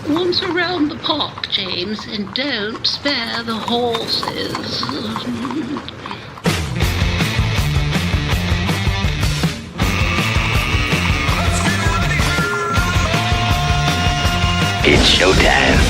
Once around the park, James, and don't spare the horses. It's showtime.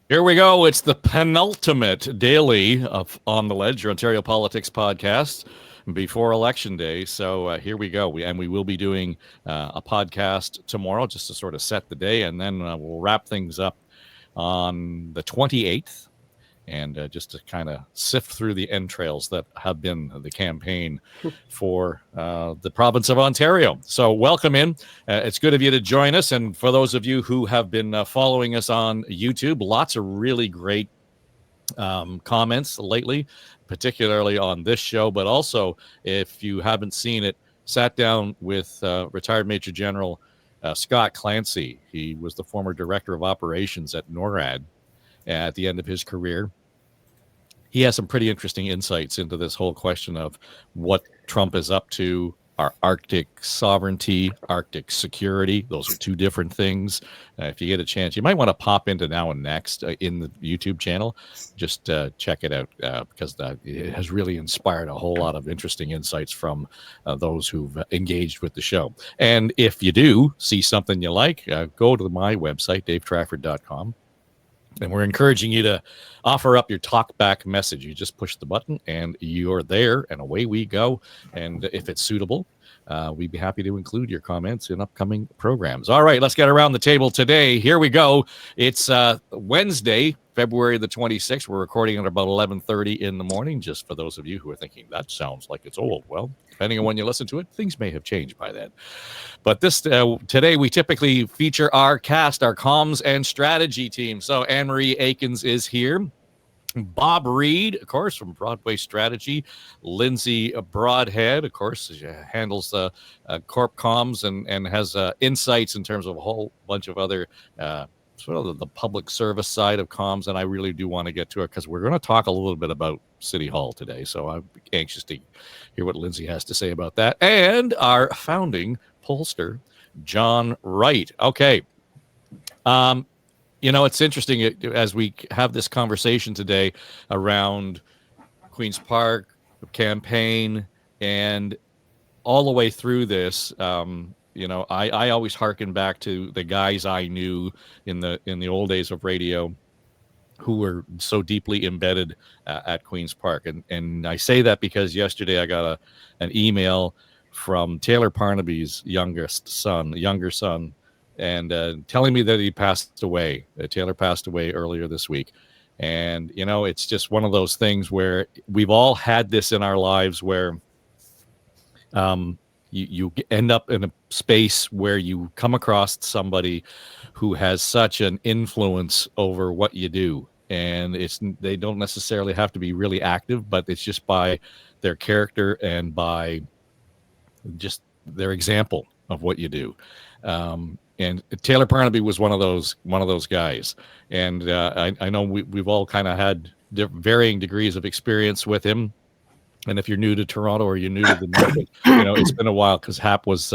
Here we go. It's the penultimate daily of On the Ledge, your Ontario Politics podcast before Election Day. So here we go. We will be doing a podcast tomorrow just to sort of set the day, and then we'll wrap things up on the 28th. And just to kind of sift through the entrails that have been the campaign for the province of Ontario. So welcome in. It's good of you to join us. And for those of you who have been following us on YouTube, lots of really great comments lately, particularly on this show. But also, if you haven't seen it, sat down with retired Major General Scott Clancy. He was the former Director of Operations at NORAD at the end of his career. He has some pretty interesting insights into this whole question of what Trump is up to, our Arctic sovereignty, Arctic security. Those are two different things. If you get a chance, you might want to pop into Now and Next in the YouTube channel. Just check it out because it has really inspired a whole lot of interesting insights from those who've engaged with the show. And if you do see something you like, go to my website, davetrafford.com. And we're encouraging you to offer up your talkback message. You just push the button and you're there, and away we go. And if it's suitable, we'd be happy to include your comments in upcoming programs. All right, let's get around the table today. Here we go. It's Wednesday, February the 26th. We're recording at about 11:30 in the morning, just for those of you who are thinking, that sounds like it's old. Well, depending on when you listen to it, things may have changed by then. But this today, we typically feature our cast, our comms and strategy team. So Anne-Marie Aikins is here. Bob Reid, of course, from Broadway Strategy. Lindsay Broadhead, of course, handles Corp Comms and has insights in terms of a whole bunch of other sort of the public service side of comms. And I really do want to get to it because we're going to talk a little bit about City Hall today. So I'm anxious to hear what Lindsay has to say about that. And our founding pollster, John Wright. Okay. You know, it's interesting as we have this conversation today around Queen's Park campaign and all the way through this. You know, I always hearken back to the guys I knew in the old days of radio who were so deeply embedded at Queen's Park. And I say that because yesterday I got an email from Tayler Parnaby's younger son, and telling me that he passed away. Tayler passed away earlier this week. And, you know, it's just one of those things where we've all had this in our lives where you end up in a space where you come across somebody who has such an influence over what you do. And they don't necessarily have to be really active, but it's just by their character and by just their example of what you do. And Tayler Parnaby was one of those guys. And I know we've all kind of had varying degrees of experience with him. And if you're new to Toronto or you're new to the market, you know, it's been a while because Hap was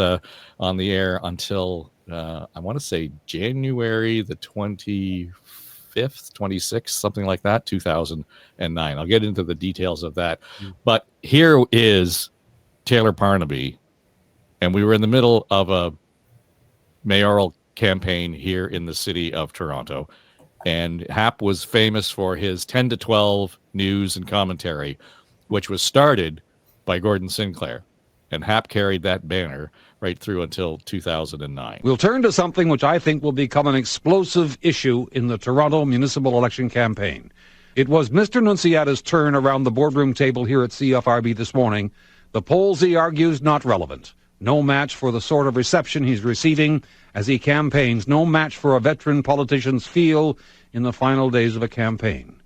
on the air until I want to say January the 25th, 26th, something like that, 2009. I'll get into the details of that. But here is Tayler Parnaby, and we were in the middle of a mayoral campaign here in the city of Toronto. And Hap was famous for his 10 to 12 news and commentary, which was started by Gordon Sinclair. And Hap carried that banner right through until 2009. We'll turn to something which I think will become an explosive issue in the Toronto municipal election campaign. It was Mr. Nunziata's turn around the boardroom table here at CFRB this morning. The polls, he argues, not relevant. No match for the sort of reception he's receiving as he campaigns. No match for a veteran politician's feel in the final days of a campaign.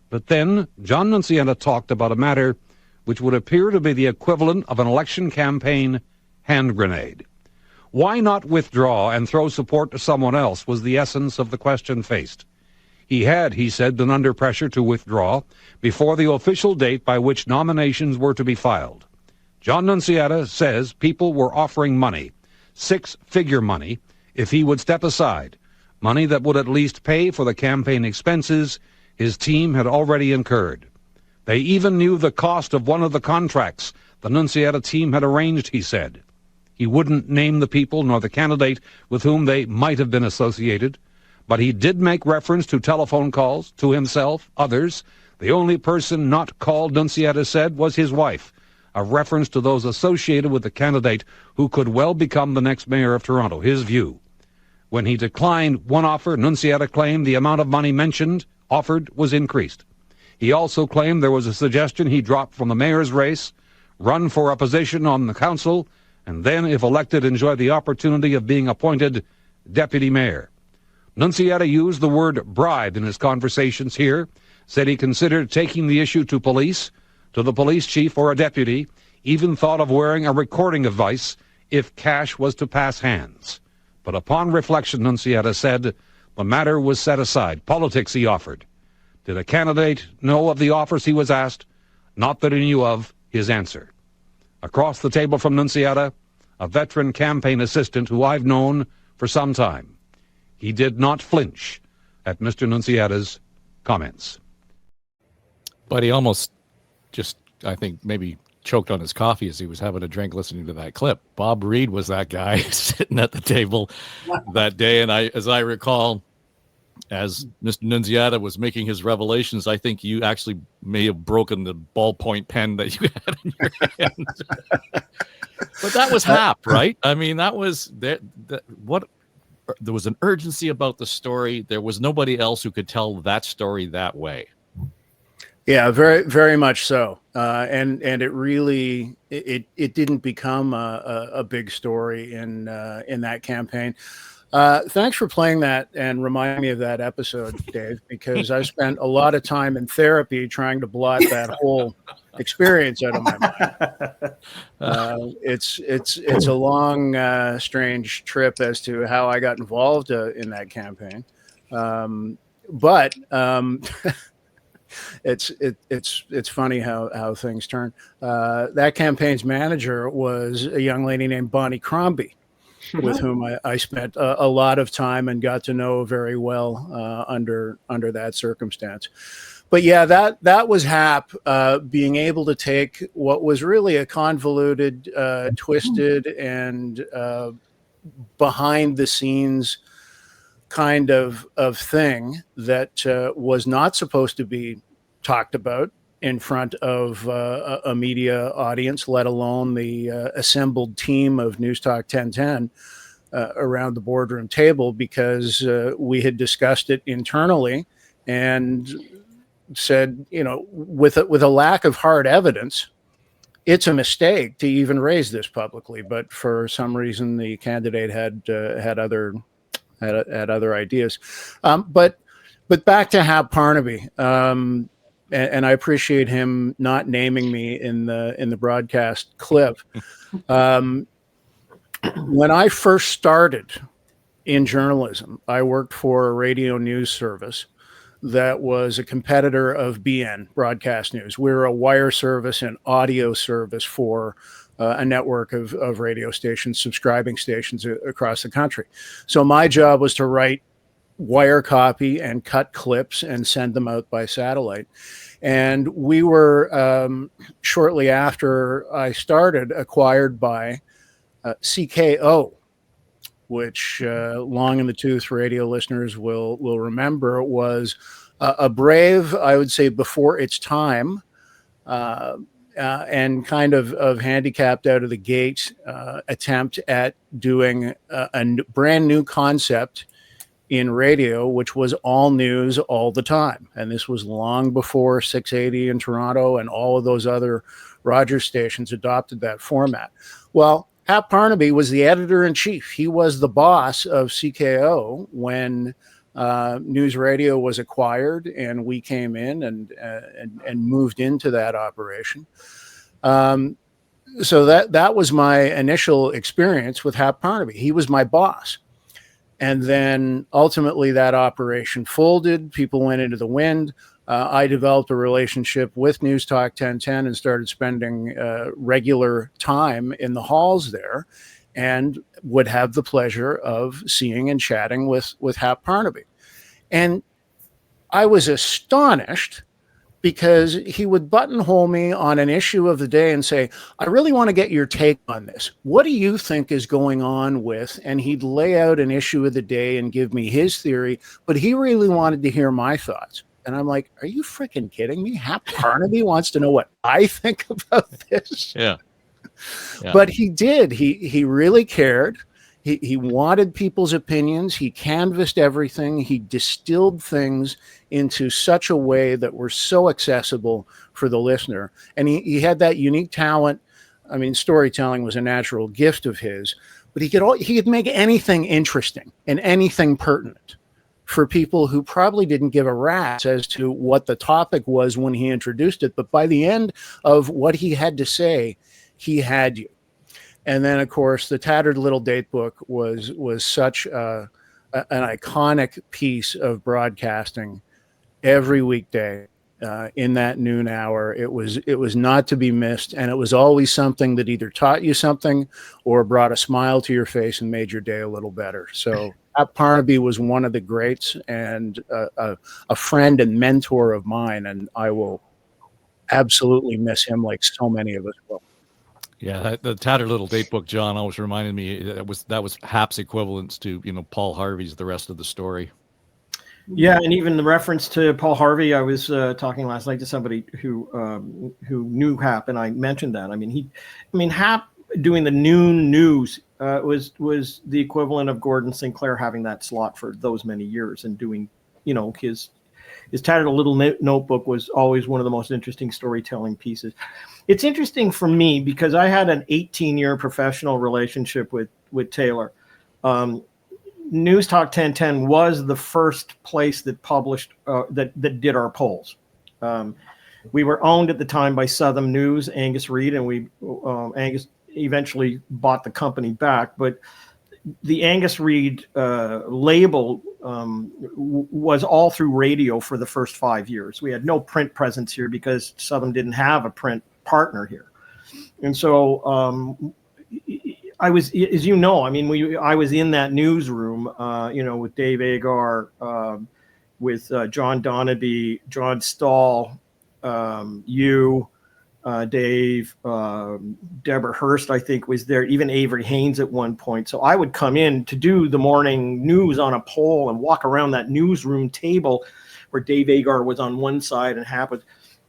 But then John Nunziata talked about a matter which would appear to be the equivalent of an election campaign hand grenade. Why not withdraw and throw support to someone else was the essence of the question faced. He had, he said, been under pressure to withdraw before the official date by which nominations were to be filed. John Nunziata says people were offering money, six-figure money if he would step aside, money that would at least pay for the campaign expenses his team had already incurred. They even knew the cost of one of the contracts the Nunziata team had arranged, he said. He wouldn't name the people nor the candidate with whom they might have been associated, but he did make reference to telephone calls, to himself, others. The only person not called, Nunziata said, was his wife, a reference to those associated with the candidate who could well become the next mayor of Toronto, his view. When he declined one offer, Nunziata claimed the amount of money offered was increased. He also claimed there was a suggestion he drop from the mayor's race, run for a position on the council, and then, if elected, enjoy the opportunity of being appointed deputy mayor. Nunziata used the word bribe in his conversations here, said he considered taking the issue to the police chief or a deputy, even thought of wearing a recording device if cash was to pass hands. But upon reflection, Nunziata said, the matter was set aside. Politics, he offered. Did a candidate know of the offers he was asked? Not that he knew of his answer. Across the table from Nunziata, a veteran campaign assistant who I've known for some time. He did not flinch at Mr. Nunziata's comments. But he almost just, I think, maybe choked on his coffee as he was having a drink listening to that clip. Bob Reid was that guy sitting at the table that day. And as I recall, as Mr. Nunziata was making his revelations, I think you actually may have broken the ballpoint pen that you had in your hand. But that was Hap, right? I mean, that was there was an urgency about the story. There was nobody else who could tell that story that way. Yeah, very, very much so. And it really it didn't become a big story in that campaign. Thanks for playing that and reminding me of that episode, Dave, because I spent a lot of time in therapy trying to blot that whole experience out of my mind. It's a long, strange trip as to how I got involved in that campaign. But it's funny how things turn. That campaign's manager was a young lady named Bonnie Crombie, with whom I spent a lot of time and got to know very well under that circumstance. But yeah, that was Hap being able to take what was really a convoluted, twisted, and behind the scenes kind of thing that was not supposed to be talked about in front of a media audience, let alone the assembled team of News Talk 1010 around the boardroom table, because we had discussed it internally and said, with a lack of hard evidence, it's a mistake to even raise this publicly. But for some reason, the candidate had other ideas. But back to Hap Parnaby. And I appreciate him not naming me in the broadcast clip. When I first started in journalism, I worked for a radio news service that was a competitor of BN, Broadcast News. We're a wire service and audio service for a network of radio stations, subscribing stations across the country. So my job was to write wire copy and cut clips and send them out by satellite. And we were, shortly after I started, acquired by CKO, which long in the tooth radio listeners will remember was a brave, I would say before its time, and kind of handicapped out of the gate attempt at doing a brand new concept in radio, which was all news all the time. And this was long before 680 in Toronto and all of those other Rogers stations adopted that format. Well, Hap Parnaby was the editor-in-chief. He was the boss of CKO when News Radio was acquired, and we came in and moved into that operation. So that was my initial experience with Hap Parnaby. He was my boss. And then ultimately that operation folded. People went into the wind. I developed a relationship with News Talk 1010 and started spending regular time in the halls there. and would have the pleasure of seeing and chatting with Hap Parnaby. And I was astonished because he would buttonhole me on an issue of the day and say, I really want to get your take on this. What do you think is going on with? And he'd lay out an issue of the day and give me his theory, but he really wanted to hear my thoughts. And I'm like, are you freaking kidding me? Hap Parnaby wants to know what I think about this. Yeah. But he did. He really cared. He wanted people's opinions. He canvassed everything. He distilled things into such a way that were so accessible for the listener. And he had that unique talent. I mean, storytelling was a natural gift of his, but he could make anything interesting and anything pertinent for people who probably didn't give a rat's as to what the topic was when he introduced it. But by the end of what he had to say, he had you. And then, of course, the Tattered Little Datebook was such an iconic piece of broadcasting every weekday in that noon hour. It was not to be missed, and it was always something that either taught you something or brought a smile to your face and made your day a little better. So Hap Parnaby was one of the greats and a friend and mentor of mine, and I will absolutely miss him like so many of us will. Yeah, the Tattered Little Datebook, John, always reminded me that was Hap's equivalence to Paul Harvey's The Rest of the Story. Yeah, and even the reference to Paul Harvey, I was talking last night to somebody who knew Hap, and I mentioned that. I mean, Hap doing the noon news was the equivalent of Gordon Sinclair having that slot for those many years and doing, his Tattered Little Notebook was always one of the most interesting storytelling pieces. It's interesting for me because I had an 18-year professional relationship with Tayler. News Talk 1010 was the first place that published that did our polls. We were owned at the time by Southern News, Angus Reid, and Angus eventually bought the company back. But the Angus Reid label was all through radio for the first 5 years. We had no print presence here because Southern didn't have a print partner here. And so I was, as you know, I was in that newsroom, with Dave Agar, with John Donaby, John Stahl, Dave, Deborah Hurst, I think, was there, even Avery Haynes at one point. So I would come in to do the morning news on a pole and walk around that newsroom table where Dave Agar was on one side and Hap was.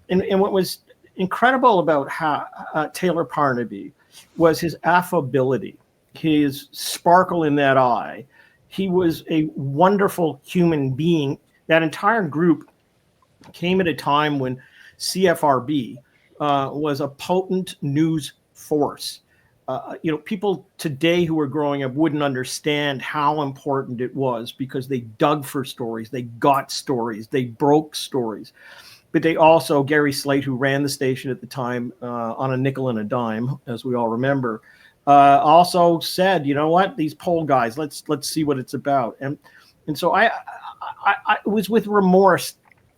And what was incredible about Tayler Parnaby was his affability, his sparkle in that eye. He was a wonderful human being. That entire group came at a time when CFRB was a potent news force. People today who are growing up wouldn't understand how important it was because they dug for stories, they got stories, they broke stories. But they also, Gary Slate, who ran the station at the time on a nickel and a dime, as we all remember, also said, you know what, these poll guys, let's see what it's about. And so I was with remorse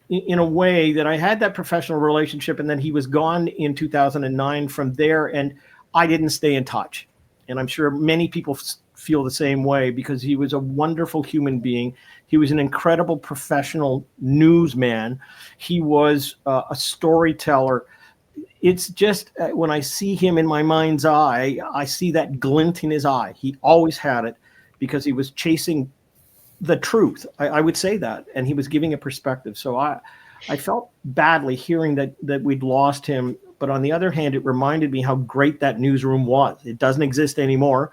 in a way that I had that professional relationship, and then he was gone in 2009 from there, and I didn't stay in touch. And I'm sure many people feel the same way because he was a wonderful human being. He was an incredible professional newsman. He was a storyteller. It's just when I see him in my mind's eye, I see that glint in his eye. He always had it because he was chasing the truth. I would say that, and he was giving a perspective. So I felt badly hearing that we'd lost him, but on the other hand, it reminded me how great that newsroom was. It doesn't exist anymore.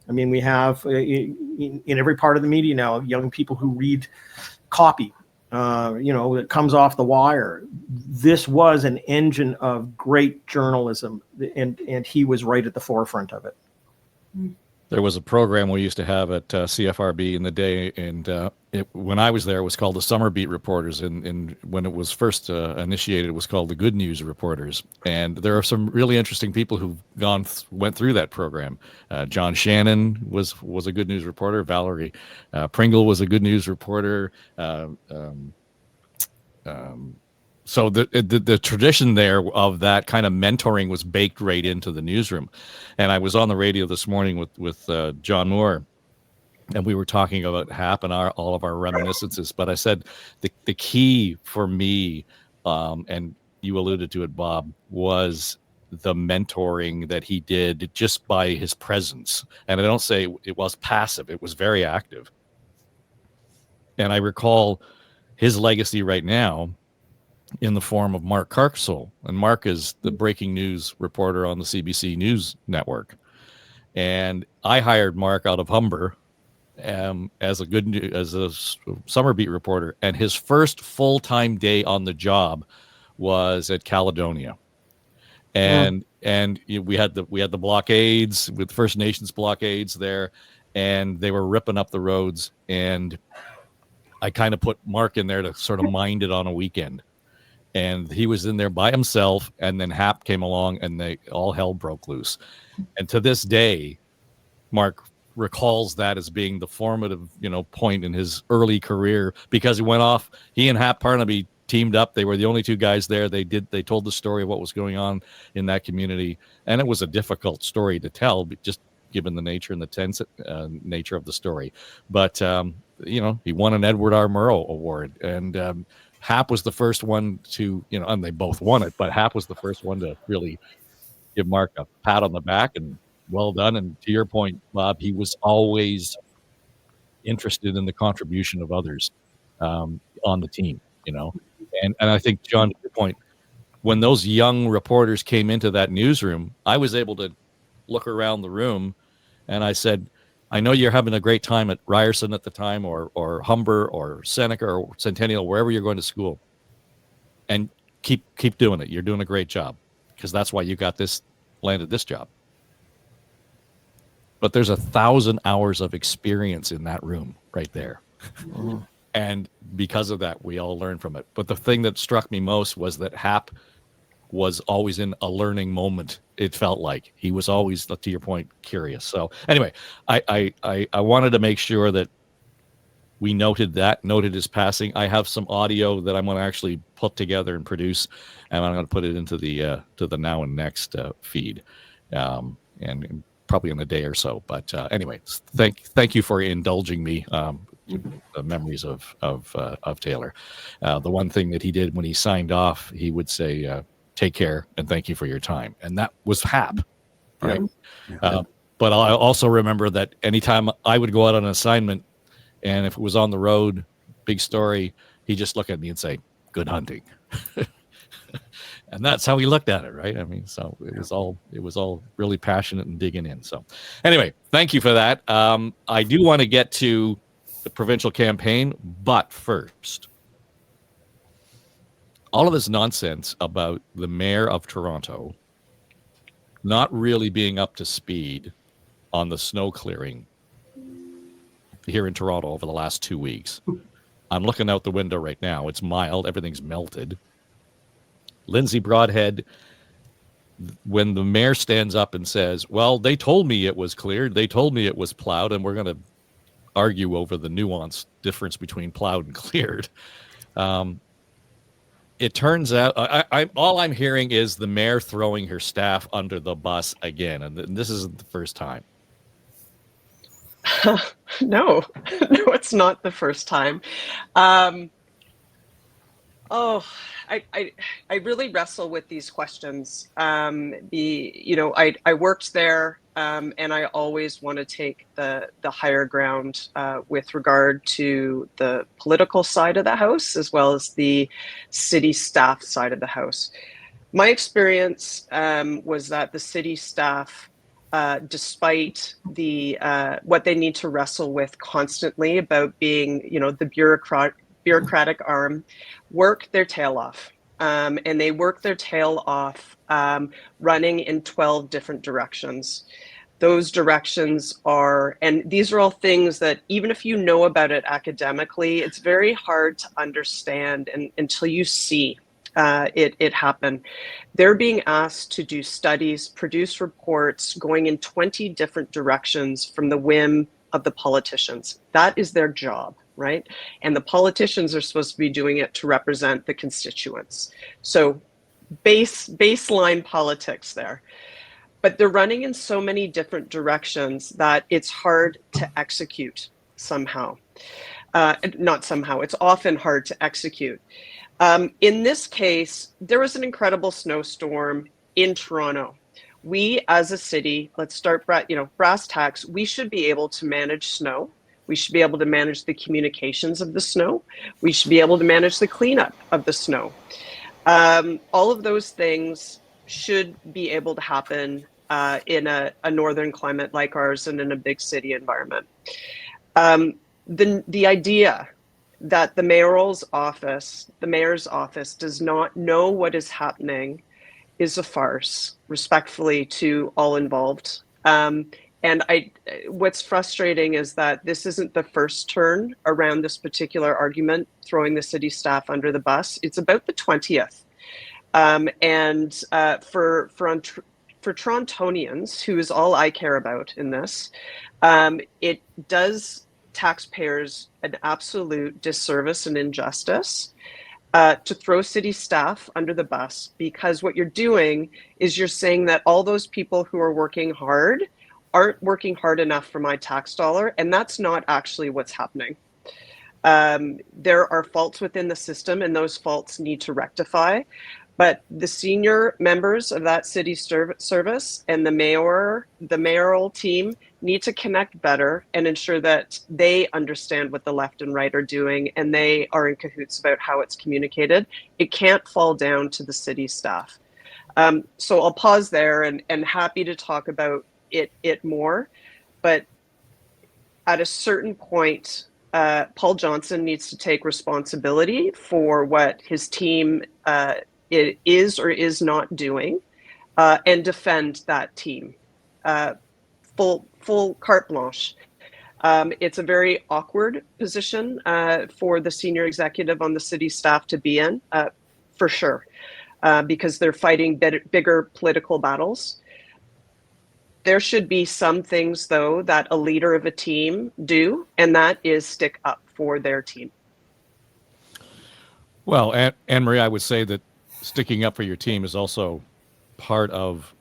I mean, we have in every part of the media now young people who read copy, that comes off the wire. This was an engine of great journalism, and he was right at the forefront of it. There was a program we used to have at CFRB in the day, and when I was there, it was called the Summer Beat Reporters, and when it was first initiated, it was called the Good News Reporters. And there are some really interesting people who went through that program. John Shannon was a Good News reporter. Valerie Pringle was a Good News reporter. So the tradition there of that kind of mentoring was baked right into the newsroom. And I was on the radio this morning with John Moore, and we were talking about Hap and all of our reminiscences. But I said the key for me, and you alluded to it, Bob, was the mentoring that he did just by his presence. And I don't say it was passive; it was very active. And I recall his legacy right now in the form of Mark Carksole. And Mark is the breaking news reporter on the CBC News Network. And I hired Mark out of Humber as a summer beat reporter. And his first full-time day on the job was at Caledonia. And we had the blockades with First Nations blockades there, and they were ripping up the roads. And I kind of put Mark in there to sort of mind it on a weekend. And he was in there by himself, and then Hap came along, and all hell broke loose. And to this day, Mark recalls that as being the formative, point in his early career, because he and Hap Parnaby teamed up. They were the only two guys there. They told the story of what was going on in that community, and it was a difficult story to tell, just given the nature and the tense nature of the story. But he won an Edward R. Murrow Award, and Hap was the first one to, and they both won it, but Hap was the first one to really give Mark a pat on the back and well done. And to your point, Bob, he was always interested in the contribution of others on the team, And I think, John, to your point, when those young reporters came into that newsroom, I was able to look around the room, and I said, I know you're having a great time at Ryerson at the time, or Humber, or Seneca, or Centennial, wherever you're going to school, and keep doing it. You're doing a great job, because that's why you landed this job. But there's 1,000 hours of experience in that room right there. Mm-hmm. And because of that, we all learned from it. But the thing that struck me most was that Hap was always in a learning moment. It felt like he was always, to your point, curious. So anyway, I wanted to make sure that we noted his passing. I have some audio that I'm going to actually put together and produce, and I'm going to put it into the Now and Next feed, and probably in a day or so. But anyway, thank you for indulging me. The memories of Tayler. The one thing that he did when he signed off, he would say, take care and thank you for your time. And that was Hap. Right. Yeah. But I also remember that anytime I would go out on an assignment, and if it was on the road, big story, he'd just look at me and say, good hunting. And that's how he looked at it. Right. I mean, so it was all really passionate and digging in. So anyway, thank you for that. I do want to get to the provincial campaign, but first, all of this nonsense about the mayor of Toronto not really being up to speed on the snow clearing here in Toronto over the last 2 weeks. I'm looking out the window right now. It's mild. Everything's melted. Lindsay Broadhead, when the mayor stands up and says, well, they told me it was cleared, they told me it was plowed, and we're going to argue over the nuanced difference between plowed and cleared. It turns out, all I'm hearing is the mayor throwing her staff under the bus again, and this isn't the first time. No, it's not the first time. I really wrestle with these questions. I worked there, and I always want to take the higher ground with regard to the political side of the house as well as the city staff side of the house. My experience was that the city staff, despite what they need to wrestle with constantly about being, the bureaucratic arm, work their tail off. And they work their tail off running in 12 different directions. Those directions and these are all things that even if you know about it academically, it's very hard to understand until you see it happen. They're being asked to do studies, produce reports going in 20 different directions from the whim of the politicians. That is their job, right? And the politicians are supposed to be doing it to represent the constituents. So baseline politics there. But they're running in so many different directions that it's hard to execute somehow. Not somehow, it's often hard to execute. In this case, there was an incredible snowstorm in Toronto. We as a city, let's start, brass tacks, we should be able to manage snow. We should be able to manage the communications of the snow. We should be able to manage the cleanup of the snow. All of those things should be able to happen in a northern climate like ours and in a big city environment. The idea that the mayor's office does not know what is happening is a farce, respectfully to all involved. And what's frustrating is that this isn't the first turn around this particular argument, throwing the city staff under the bus. It's about the 20th. For Torontonians, who is all I care about in this, it does taxpayers an absolute disservice and injustice to throw city staff under the bus, because what you're doing is you're saying that all those people who are working hard aren't working hard enough for my tax dollar, and that's not actually what's happening. There are faults within the system, and those faults need to rectify. But the senior members of that city service and the mayoral team need to connect better and ensure that they understand what the left and right are doing, and they are in cahoots about how it's communicated. It can't fall down to the city staff. So I'll pause there and happy to talk about it more. But at a certain point, Paul Johnson needs to take responsibility for what his team it is or is not doing, and defend that team. Full carte blanche. It's a very awkward position for the senior executive on the city staff to be in, for sure, because they're fighting bigger political battles. There should be some things, though, that a leader of a team do, and that is stick up for their team. Well, Anne-Marie, I would say that sticking up for your team is also part of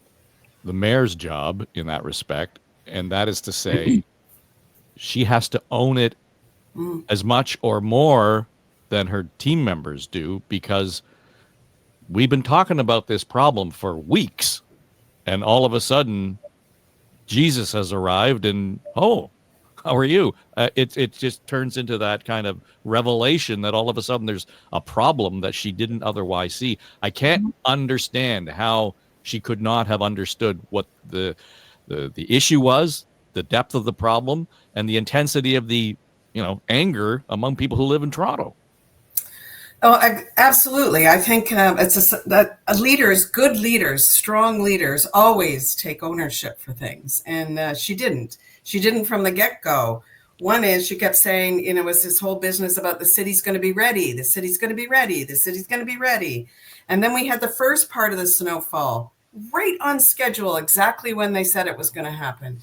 the mayor's job in that respect. And that is to say, she has to own it as much or more than her team members do, because we've been talking about this problem for weeks. And all of a sudden, Jesus has arrived and, oh, how are you? It just turns into that kind of revelation that all of a sudden there's a problem that she didn't otherwise see. I can't understand how she could not have understood what the issue was, the depth of the problem, and the intensity of the anger among people who live in Toronto. Oh, absolutely. I think that leaders, good leaders, strong leaders always take ownership for things. And she didn't. She didn't from the get-go. One is she kept saying, it was this whole business about the city's going to be ready. The city's going to be ready. The city's going to be ready. And then we had the first part of the snowfall right on schedule, exactly when they said it was going to happen.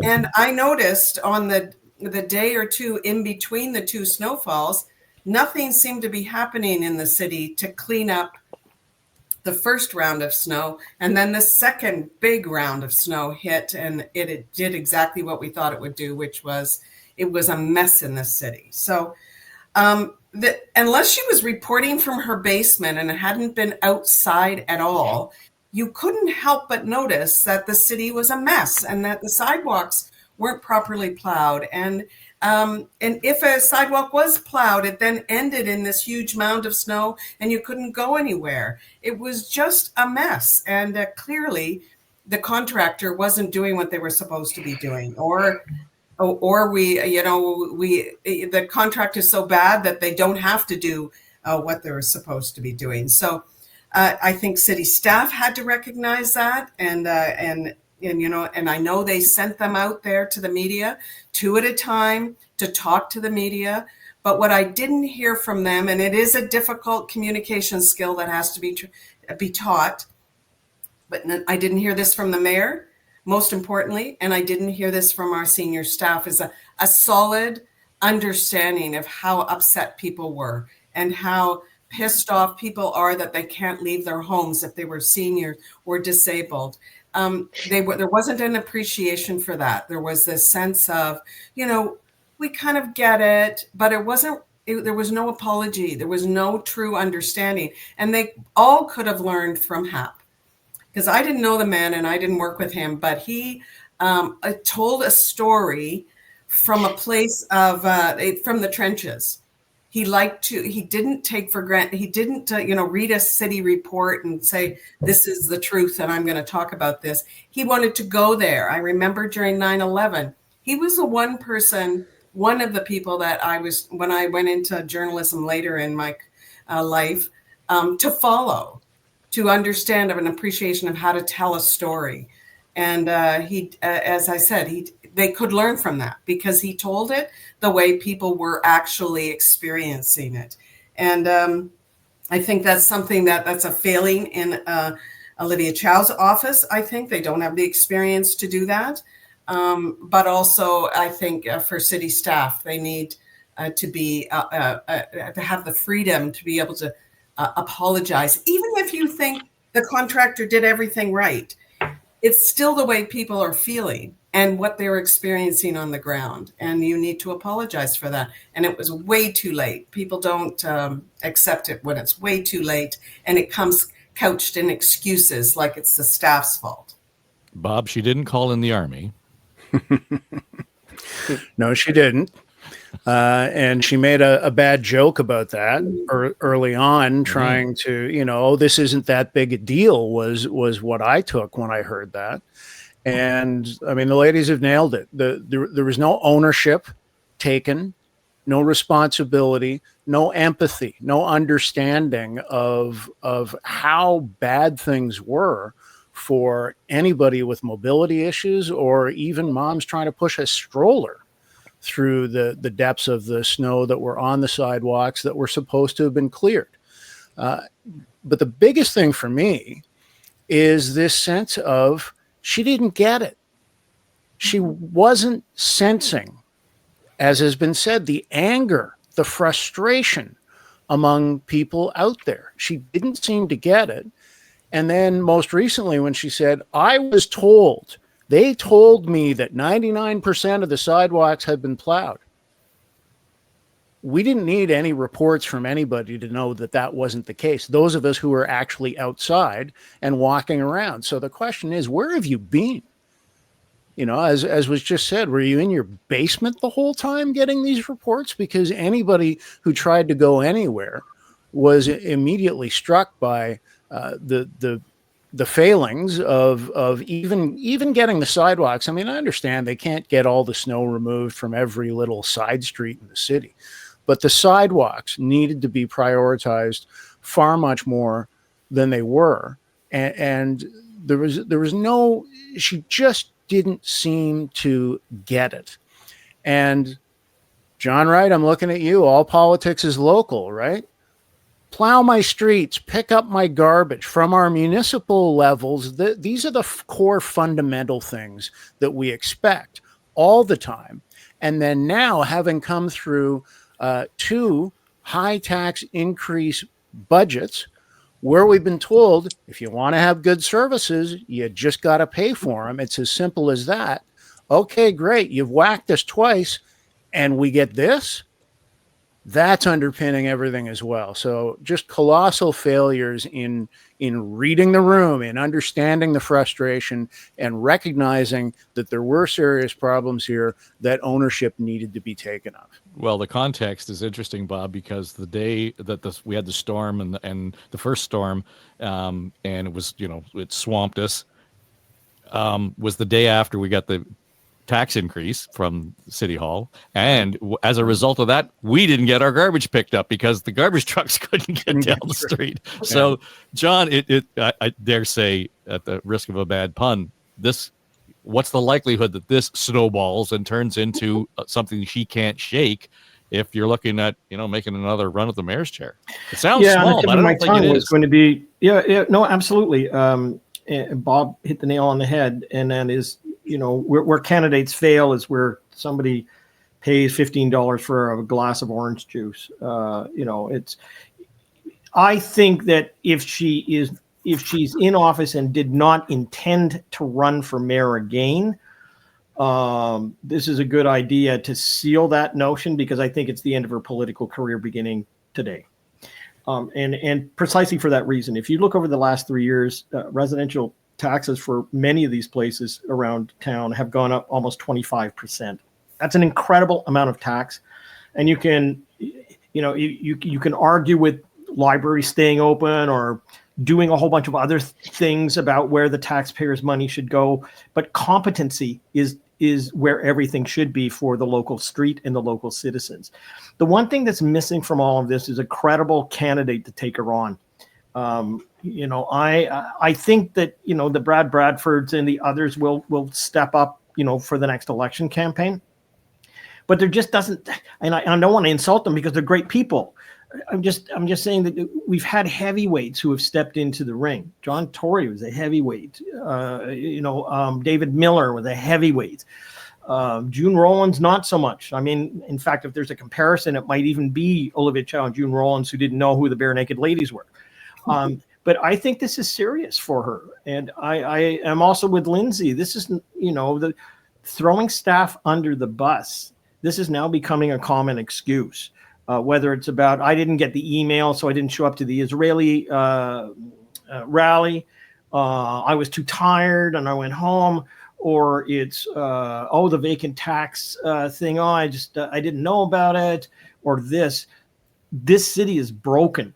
And I noticed on the day or two in between the two snowfalls, nothing seemed to be happening in the city to clean up the first round of snow. And then the second big round of snow hit, and it did exactly what we thought it would do, which was it was a mess in the city. So unless she was reporting from her basement and hadn't been outside at all, you couldn't help but notice that the city was a mess and that the sidewalks weren't properly plowed. And if a sidewalk was plowed, it then ended in this huge mound of snow and you couldn't go anywhere. It was just a mess. And clearly the contractor wasn't doing what they were supposed to be doing, or the contract is so bad that they don't have to do what they were supposed to be doing. So I think city staff had to recognize that, and I know they sent them out there to the media 2 at a time to talk to the media. But what I didn't hear from them, and it is a difficult communication skill that has to be taught, but I didn't hear this from the mayor, most importantly, and I didn't hear this from our senior staff, is a solid understanding of how upset people were and how pissed off people are that they can't leave their homes if they were seniors or disabled. There wasn't an appreciation for that. There was this sense of, we kind of get it, but there was no apology. There was no true understanding. And they all could have learned from Hap, because I didn't know the man and I didn't work with him, but he told a story from a place of, from the trenches. He didn't take for granted, he didn't, read a city report and say, this is the truth and I'm going to talk about this. He wanted to go there. I remember during 9/11, he was the one of the people that when I went into journalism later in my life, to follow, to understand, of an appreciation of how to tell a story. And as I said, they could learn from that because he told it the way people were actually experiencing it. And I think that's something that's a failing in Olivia Chow's office. I think they don't have the experience to do that. But also, I think for city staff, they need to have the freedom to be able to apologize. Even if you think the contractor did everything right, it's still the way people are feeling and what they're experiencing on the ground. And you need to apologize for that. And it was way too late. People don't accept it when it's way too late. And it comes couched in excuses like it's the staff's fault. Bob, she didn't call in the Army. No, she didn't. And she made a bad joke about that early on, trying to, this isn't that big a deal was what I took when I heard that. And I mean, the ladies have nailed it. There was no ownership taken, no responsibility, no empathy, no understanding of how bad things were for anybody with mobility issues, or even moms trying to push a stroller through the depths of the snow that were on the sidewalks that were supposed to have been cleared. But the biggest thing for me is this sense of she didn't get it. She wasn't sensing, as has been said, the anger, the frustration among people out there. She didn't seem to get it. And then most recently when she said, they told me that 99% of the sidewalks had been plowed. We didn't need any reports from anybody to know that that wasn't the case. Those of us who were actually outside and walking around. So the question is, where have you been? As was just said, were you in your basement the whole time getting these reports? Because anybody who tried to go anywhere was immediately struck by the failings of even getting the sidewalks. I mean, I understand they can't get all the snow removed from every little side street in the city, but the sidewalks needed to be prioritized far much more than they were. And there was no, she just didn't seem to get it. And John Wright, I'm looking at you. All politics is local, right? Plow my streets, pick up my garbage from our municipal levels. These are the core fundamental things that we expect all the time. And then now, having come through 2 high tax increase budgets, where we've been told, if you want to have good services, you just got to pay for them. It's as simple as that. Okay, great. You've whacked us twice and we get this. That's underpinning everything as well. So just colossal failures in reading the room, in understanding the frustration, and recognizing that there were serious problems here that ownership needed to be taken of. Well, the context is interesting, Bob, because the day that we had the storm and the first storm, and it was, it swamped us, was the day after we got the tax increase from City Hall, and as a result of that, we didn't get our garbage picked up because the garbage trucks couldn't get down the street. So, John, I dare say, at the risk of a bad pun, what's the likelihood that this snowballs and turns into something she can't shake if you're looking at making another run at the mayor's chair? It sounds small, but I don't think it is. Going to be no, absolutely. And Bob hit the nail on the head, and that is, where candidates fail is where somebody pays $15 for a glass of orange juice. I think that if she's in office and did not intend to run for mayor again, this is a good idea to seal that notion, because I think it's the end of her political career beginning today. And precisely for that reason, if you look over the last 3 years, residential taxes for many of these places around town have gone up almost 25%. That's an incredible amount of tax. And you can argue with libraries staying open or doing a whole bunch of other things about where the taxpayers' money should go. But competency is where everything should be for the local street and the local citizens. The one thing that's missing from all of this is a credible candidate to take her on. I think that, the Brad Bradfords and the others will step up, for the next election campaign. But there just doesn't, and I don't want to insult them because they're great people. I'm just saying that we've had heavyweights who have stepped into the ring. John Tory was a heavyweight. David Miller was a heavyweight. June Rowlands, not so much. I mean, in fact, if there's a comparison, it might even be Olivia Chow and June Rowlands, who didn't know who the Bare Naked Ladies were. But I think this is serious for her. And I am also with Lindsay. This is, the throwing staff under the bus. This is now becoming a common excuse. Whether it's about, I didn't get the email, so I didn't show up to the Israeli rally. I was too tired and I went home. Or it's, the vacant tax thing. I didn't know about it. Or this city is broken.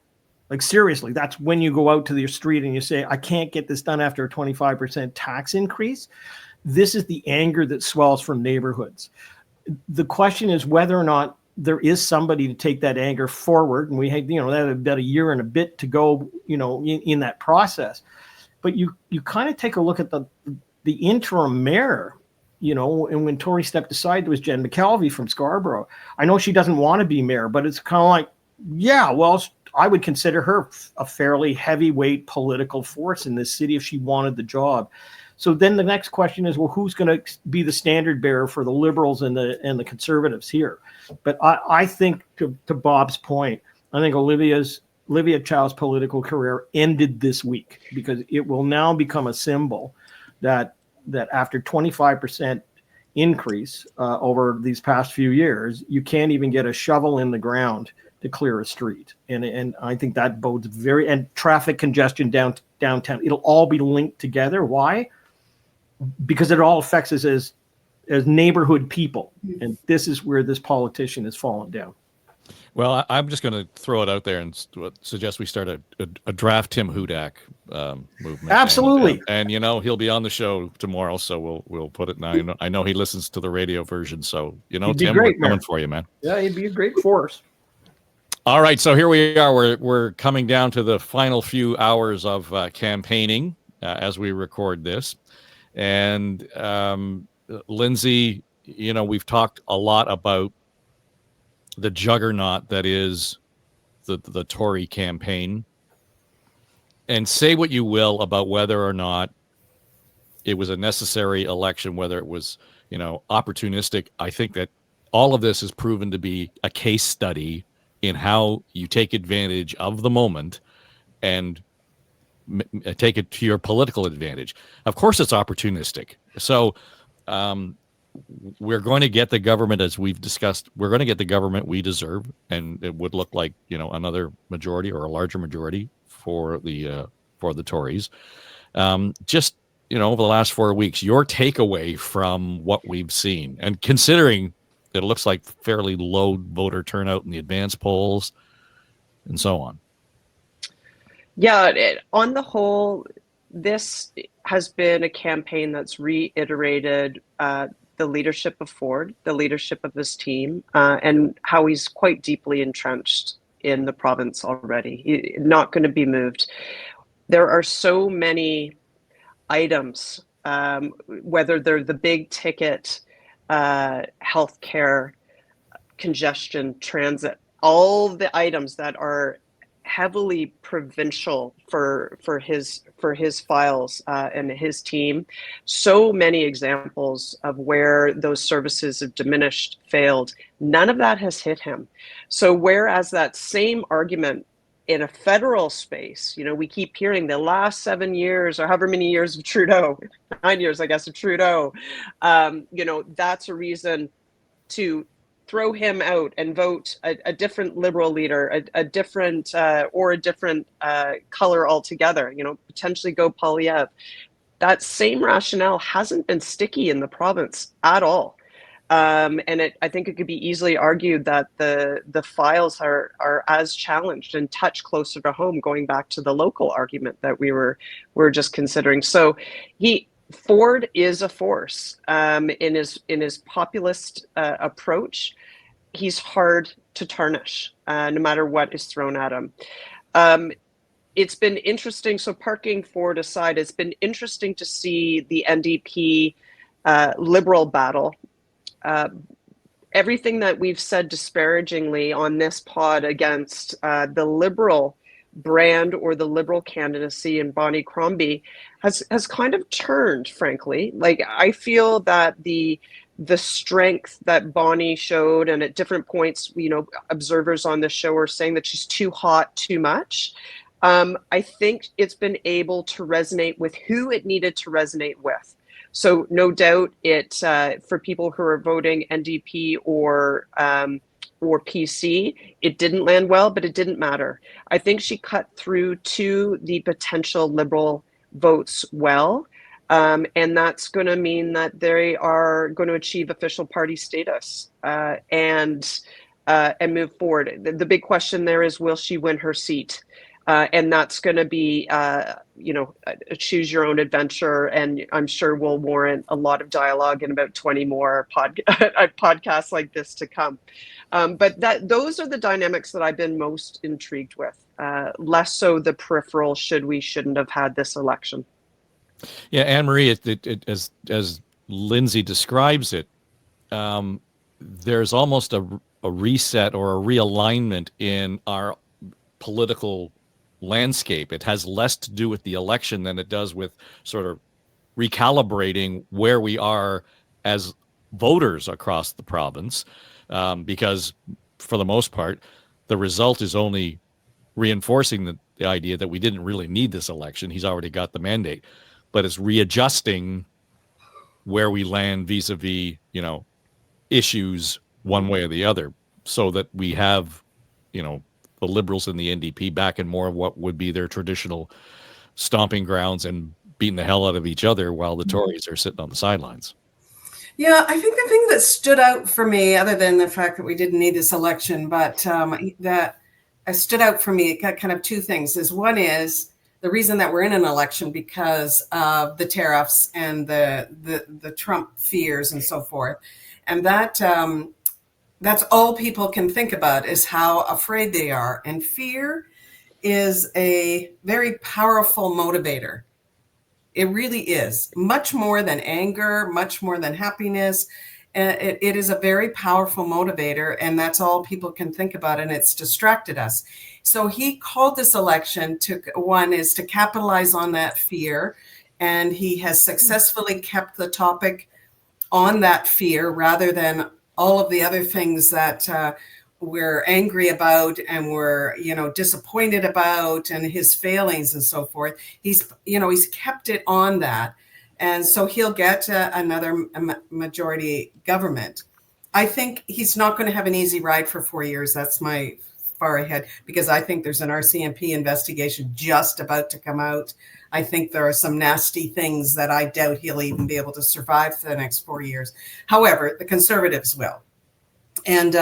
Like, seriously, that's when you go out to the street and you say, I can't get this done after a 25% tax increase. This is the anger that swells from neighborhoods. The question is whether or not there is somebody to take that anger forward. And we had, that about a year and a bit to go, in that process. But you kind of take a look at the interim mayor, and when Tory stepped aside, there was Jen McKelvey from Scarborough. I know she doesn't want to be mayor, but it's kind of like, yeah, well, I would consider her a fairly heavyweight political force in this city if she wanted the job. So then the next question is, well, who's going to be the standard bearer for the Liberals and the Conservatives here? But I think, to Bob's point, I think Olivia Chow's political career ended this week, because it will now become a symbol that after 25% increase over these past few years, you can't even get a shovel in the ground to clear a street. And I think that bodes and traffic congestion downtown, it'll all be linked together. Why? Because it all affects us as neighborhood people. And this is where this politician has fallen down. Well, I'm just going to throw it out there and suggest we start a draft Tim Hudak movement. Absolutely. And he'll be on the show tomorrow, so we'll put it now. I know he listens to the radio version, so Tim, we're coming for you, man. Yeah, he'd be a great force. All right, so here we are. We're coming down to the final few hours of campaigning as we record this. And Lindsay, we've talked a lot about the juggernaut that is the Tory campaign. And say what you will about whether or not it was a necessary election, whether it was, opportunistic. I think that all of this has proven to be a case study in how you take advantage of the moment and take it to your political advantage. Of course, it's opportunistic. So we're going to get the government, as we've discussed, we're going to get the government we deserve, and it would look like another majority or a larger majority for the Tories. Just over the last 4 weeks, your takeaway from what we've seen, and considering it looks like fairly low voter turnout in the advance polls and so on. Yeah, on the whole, this has been a campaign that's reiterated the leadership of Ford, the leadership of his team, and how he's quite deeply entrenched in the province already. Not going to be moved. There are so many items, whether they're the big ticket, healthcare, congestion, transit, all the items that are heavily provincial for his files and his team. So many examples of where those services have diminished, failed. None of that has hit him. So whereas that same argument in a federal space, we keep hearing the last 7 years or however many years of Trudeau, 9 years, I guess, of Trudeau, that's a reason to throw him out and vote a different Liberal leader, a different color altogether, potentially go Polyev. That same rationale hasn't been sticky in the province at all. And I think it could be easily argued that the files are as challenged and touch closer to home, going back to the local argument that we were just considering. So Ford is a force in his populist approach. He's hard to tarnish, no matter what is thrown at him. It's been interesting. So parking Ford aside, it's been interesting to see the NDP Liberal battle. Everything that we've said disparagingly on this pod against the Liberal brand or the Liberal candidacy in Bonnie Crombie has kind of turned, frankly. Like, I feel that the strength that Bonnie showed, and at different points, observers on the show are saying that she's too hot, too much. I think it's been able to resonate with who it needed to resonate with. So no doubt for people who are voting NDP or PC, it didn't land well, but it didn't matter. I think she cut through to the potential Liberal votes well. And that's going to mean that they are going to achieve official party status and move forward. The big question there is, will she win her seat? And that's going to be, a choose your own adventure. And I'm sure will warrant a lot of dialogue and about 20 more podcasts like this to come. But those are the dynamics that I've been most intrigued with, less so the peripheral shouldn't have had this election. Yeah, Anne-Marie, as Lindsay describes it, there's almost a reset or a realignment in our political landscape. It has less to do with the election than it does with sort of recalibrating where we are as voters across the province, because for the most part, the result is only reinforcing the idea that we didn't really need this election. He's already got the mandate. But it's readjusting where we land vis-a-vis, issues one way or the other, so that we have, the Liberals and the NDP back in more of what would be their traditional stomping grounds and beating the hell out of each other while the Tories are sitting on the sidelines. Yeah, I think the thing that stood out for me, other than the fact that we didn't need this election, but that stood out for me, kind of two things. One is the reason that we're in an election because of the tariffs and the Trump fears and so forth. And that's all people can think about is how afraid they are. And fear is a very powerful motivator. It really is, much more than anger, much more than happiness. It is a very powerful motivator, and that's all people can think about, and it's distracted us. So he called this election to capitalize on that fear, and he has successfully kept the topic on that fear rather than all of the other things that we're angry about and we're disappointed about, and his failings and so forth. He's kept it on that, and so he'll get another majority government. I think he's not going to have an easy ride for 4 years. That's my far ahead, because I think there's an RCMP investigation just about to come out. I think there are some nasty things that I doubt he'll even be able to survive for the next 4 years. However, the Conservatives will. And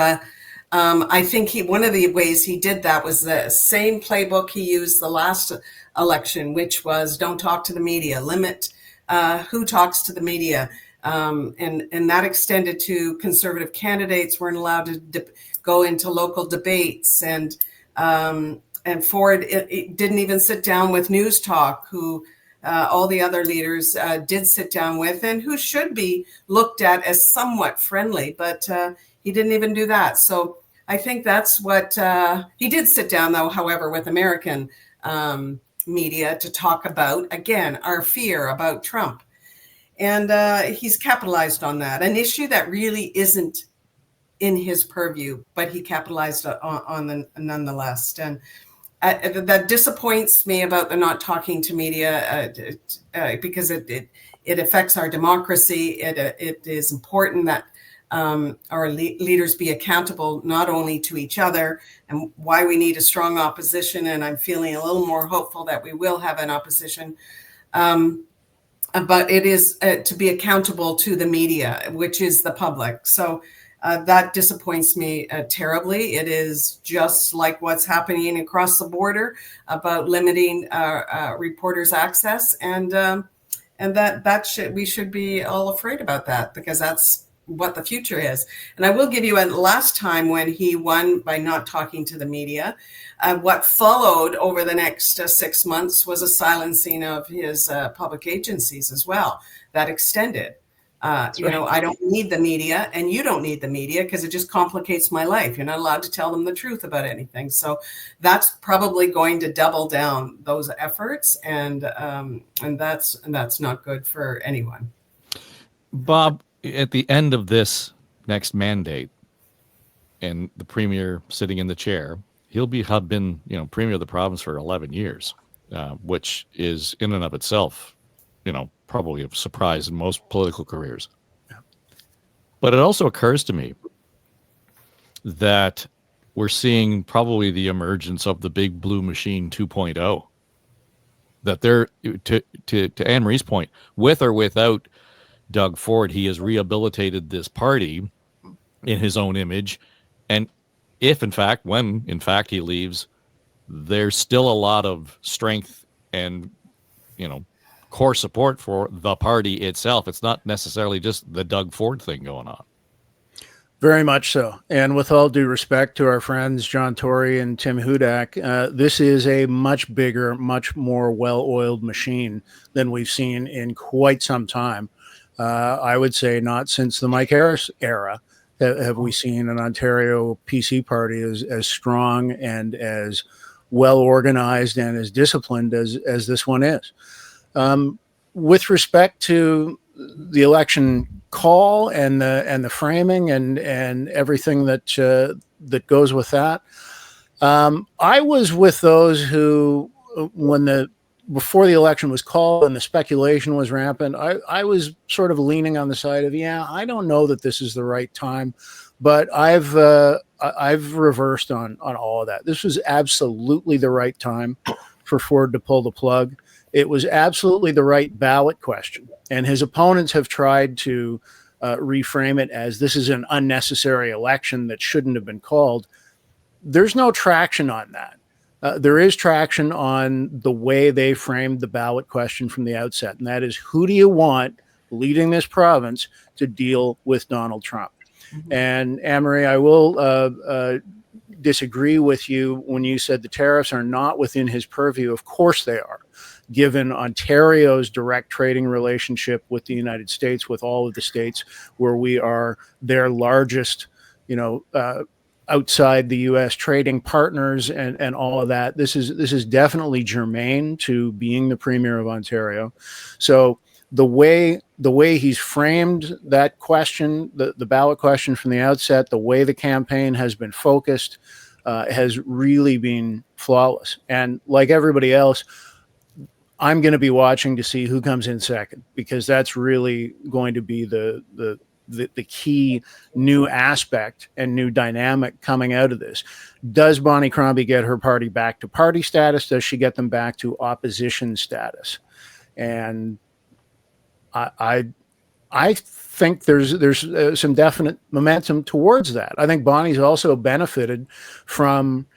I think one of the ways he did that was the same playbook he used the last election, which was don't talk to the media, limit who talks to the media. And that extended to Conservative candidates weren't allowed to go into local debates. And Ford it didn't even sit down with News Talk, who all the other leaders did sit down with, and who should be looked at as somewhat friendly, but he didn't even do that. So I think that's what he did sit down, though, however, with American media to talk about, again, our fear about Trump. And he's capitalized on that, an issue that really isn't in his purview, but he capitalized on the nonetheless. And that disappoints me about the not talking to media because it affects our democracy. It is important that our leaders be accountable not only to each other, and why we need a strong opposition. And I'm feeling a little more hopeful that we will have an opposition. But it is to be accountable to the media, which is the public. So that disappoints me terribly. It is just like what's happening across the border about limiting reporters' access, and that we should be all afraid about that, because that's what the future is. And I will give you last time when he won by not talking to the media, what followed over the next 6 months was a silencing of his public agencies as well. That extended. I don't need the media, and you don't need the media, because it just complicates my life. You're not allowed to tell them the truth about anything. So that's probably going to double down those efforts, and that's not good for anyone. Bob, at the end of this next mandate, and the premier sitting in the chair, he'll have been premier of the province for 11 years, which is in and of itself, probably a surprise in most political careers. Yeah. But it also occurs to me that we're seeing probably the emergence of the big blue machine 2.0. That they're, to Anne Marie's point, with or without Doug Ford, he has rehabilitated this party in his own image. And when in fact he leaves, there's still a lot of strength and, core support for the party itself. It's not necessarily just the Doug Ford thing going on. Very much so. And with all due respect to our friends John Tory and Tim Hudak, this is a much bigger, much more well-oiled machine than we've seen in quite some time. I would say not since the Mike Harris era have we seen an Ontario PC party as strong and as well-organized and as disciplined as this one is. With respect to the election call and the framing and everything that goes with that, I was with those who, before the election was called and the speculation was rampant, I was sort of leaning on the side of, I don't know that this is the right time, but I've reversed on all of that. This was absolutely the right time for Ford to pull the plug. It was absolutely the right ballot question. And his opponents have tried to reframe it as this is an unnecessary election that shouldn't have been called. There's no traction on that. There is traction on the way they framed the ballot question from the outset. And that is, who do you want leading this province to deal with Donald Trump? Mm-hmm. And Anne-Marie, I will disagree with you when you said the tariffs are not within his purview. Of course they are, given Ontario's direct trading relationship with the United States, with all of the states where we are their largest, outside the U.S. trading partners and all of that. This is definitely germane to being the Premier of Ontario. So the way he's framed that question, the ballot question from the outset, the way the campaign has been focused, has really been flawless. And like everybody else, I'm going to be watching to see who comes in second, because that's really going to be the key new aspect and new dynamic coming out of this. Does Bonnie Crombie get her party back to party status? Does she get them back to opposition status? And I think there's some definite momentum towards that. I think Bonnie's also benefited from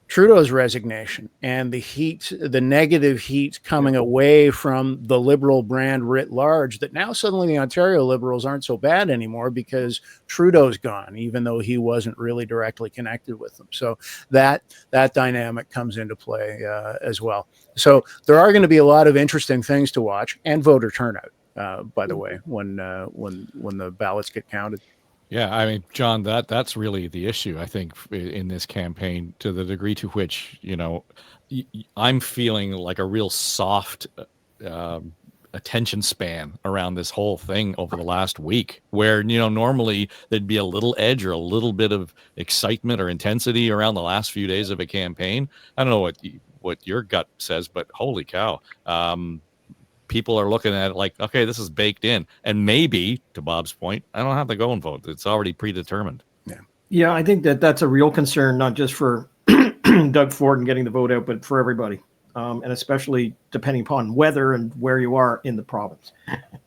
Trudeau's resignation and the negative heat coming away from the Liberal brand writ large, that now suddenly the Ontario Liberals aren't so bad anymore because Trudeau's gone, even though he wasn't really directly connected with them. So that dynamic comes into play as well. So there are going to be a lot of interesting things to watch, and voter turnout, by the way, when the ballots get counted. Yeah, I mean, John, that's really the issue, I think, in this campaign, to the degree to which, I'm feeling like a real soft attention span around this whole thing over the last week, where, normally there'd be a little edge or a little bit of excitement or intensity around the last few days of a campaign. I don't know what your gut says, but holy cow. People are looking at it like, okay, this is baked in. And maybe, to Bob's point, I don't have to go and vote. It's already predetermined. Yeah, I think that's a real concern, not just for Doug Ford and getting the vote out, but for everybody, and especially depending upon weather and where you are in the province.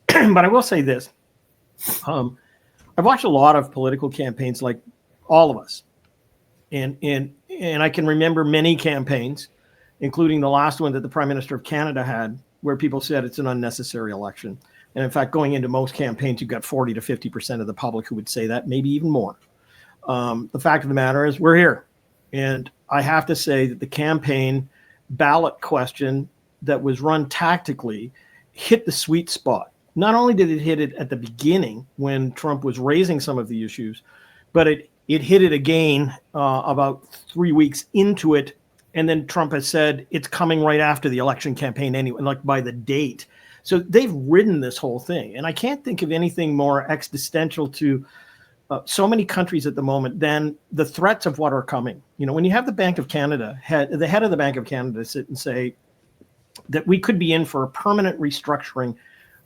But I will say this. I've watched a lot of political campaigns, like all of us. And I can remember many campaigns, including the last one that the Prime Minister of Canada had, where people said it's an unnecessary election. And in fact, going into most campaigns, you've got 40 to 50% of the public who would say that, maybe even more. The fact of the matter is we're here. And I have to say that the campaign ballot question that was run tactically hit the sweet spot. Not only did it hit it at the beginning when Trump was raising some of the issues, but it hit it again about 3 weeks into it. And then Trump has said it's coming right after the election campaign anyway, like by the date. So they've ridden this whole thing. And I can't think of anything more existential to so many countries at the moment than the threats of what are coming. When you have the Bank of Canada, the head of the Bank of Canada sit and say that we could be in for a permanent restructuring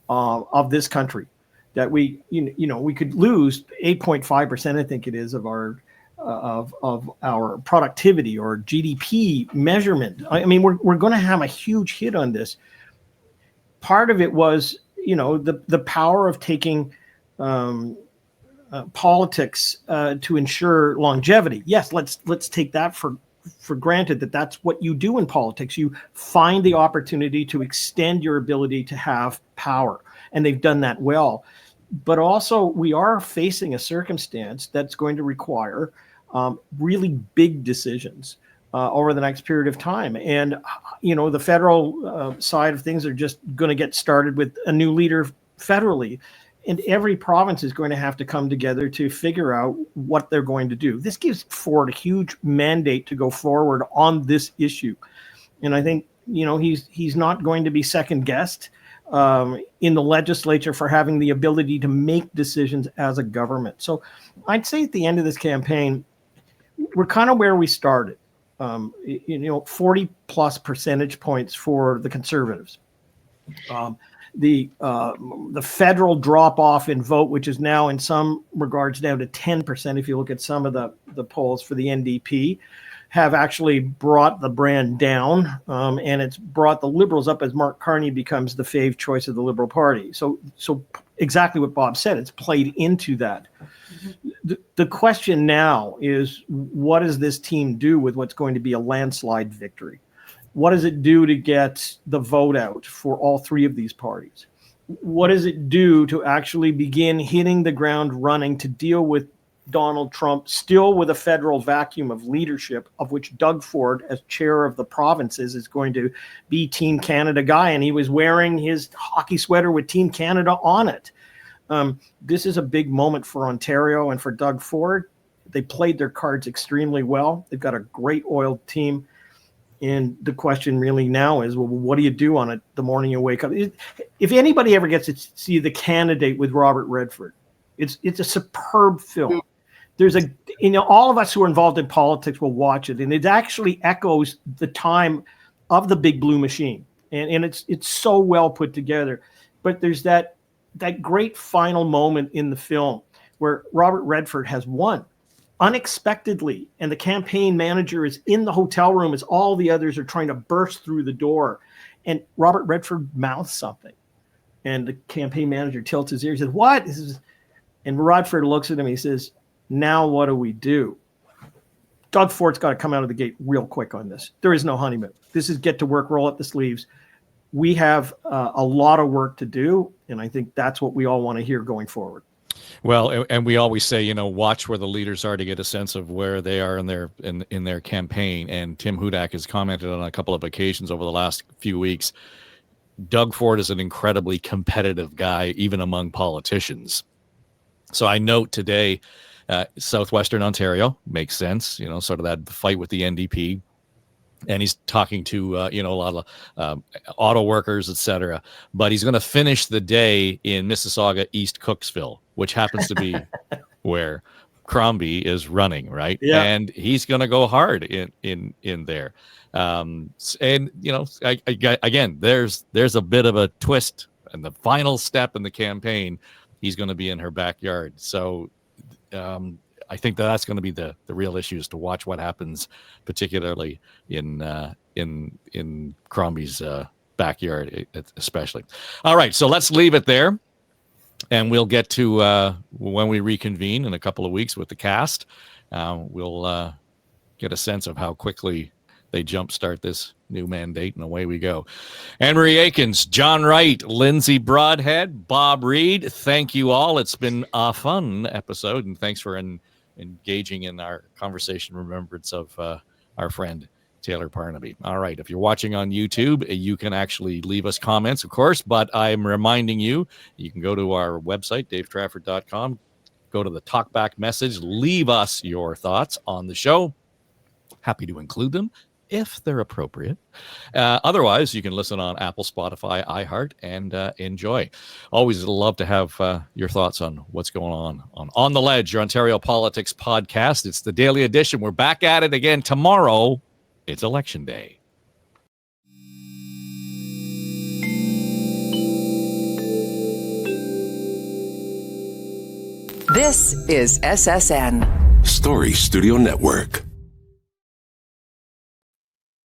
of this country, that we could lose 8.5%, I think it is, of our productivity or GDP measurement. I mean, we're going to have a huge hit on this. Part of it was, the power of taking politics to ensure longevity. Yes, let's take that for granted, that's what you do in politics. You find the opportunity to extend your ability to have power, and they've done that well. But also, we are facing a circumstance that's going to require really big decisions over the next period of time. And, the federal side of things are just going to get started with a new leader federally. And every province is going to have to come together to figure out what they're going to do. This gives Ford a huge mandate to go forward on this issue. And I think, he's not going to be second guessed in the legislature for having the ability to make decisions as a government. So I'd say at the end of this campaign, we're kind of where we started, 40 plus percentage points for the Conservatives. The federal drop off in vote, which is now in some regards down to 10%, if you look at some of the polls for the NDP, have actually brought the brand down, and it's brought the Liberals up as Mark Carney becomes the fave choice of the Liberal Party. So exactly what Bob said, it's played into that. The question now is, what does this team do with what's going to be a landslide victory? What does it do to get the vote out for all three of these parties? What does it do to actually begin hitting the ground running to deal with Donald Trump, still with a federal vacuum of leadership, of which Doug Ford, as chair of the provinces, is going to be Team Canada guy, and he was wearing his hockey sweater with Team Canada on it. This is a big moment for Ontario and for Doug Ford. They played their cards extremely well. They've got a great oiled team. And the question really now is, well, what do you do on it the morning you wake up? If anybody ever gets to see The Candidate with Robert Redford, it's a superb film. There's all of us who are involved in politics will watch it, and it actually echoes the time of the Big Blue Machine, and it's so well put together. But there's that great final moment in the film where Robert Redford has won unexpectedly, and the campaign manager is in the hotel room as all the others are trying to burst through the door, and Robert Redford mouths something, and the campaign manager tilts his ear. He says, "What?" And Redford looks at him. He says, "Now what do we do?" Doug Ford's got to come out of the gate real quick on this. There is no honeymoon. This is get to work, roll up the sleeves. We have a lot of work to do, and I think that's what we all want to hear going forward. Well, and we always say, watch where the leaders are to get a sense of where they are in their campaign. And Tim Hudak has commented on a couple of occasions over the last few weeks. Doug Ford is an incredibly competitive guy, even among politicians. So I note today, Southwestern Ontario makes sense, sort of that fight with the NDP. And he's talking to, a lot of auto workers, et cetera. But he's going to finish the day in Mississauga, East Cooksville, which happens to be where Crombie is running, right? Yeah. And he's going to go hard in there. And, again, there's a bit of a twist. And the final step in the campaign, he's going to be in her backyard. So I think that's going to be the real issue, is to watch what happens, particularly in Crombie's backyard, especially. All right, so let's leave it there, and we'll get to when we reconvene in a couple of weeks with the cast. We'll get a sense of how quickly they jumpstart this new mandate, and away we go. Anne-Marie Aikins, John Wright, Lindsay Broadhead, Bob Reid, thank you all. It's been a fun episode, and thanks for engaging in our conversation remembrance of our friend Tayler Parnaby. All right, if you're watching on YouTube, you can actually leave us comments, of course, but I'm reminding you, you can go to our website, davetrafford.com, go to the talkback message, leave us your thoughts on the show. Happy to include them if they're appropriate. Otherwise, you can listen on Apple, Spotify, iHeart, and enjoy. Always love to have your thoughts on what's going on the Ledge, your Ontario Politics podcast. It's the daily edition. We're back at it again tomorrow. It's Election Day. This is SSN. Story Studio Network.